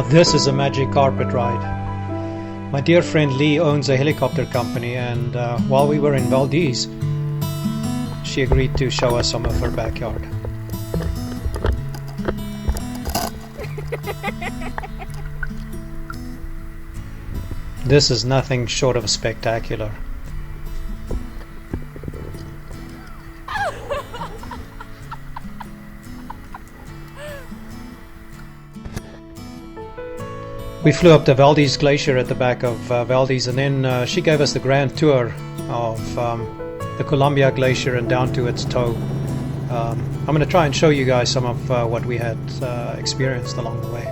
Now this is a magic carpet ride. My dear friend Leigh owns a helicopter company, and while we were in Valdez, she agreed to show us some of her backyard. This is nothing short of spectacular. We flew up the Valdez Glacier at the back of Valdez, and then she gave us the grand tour of the Columbia Glacier and down to its toe. I'm going to try and show you guys some of what we had experienced along the way.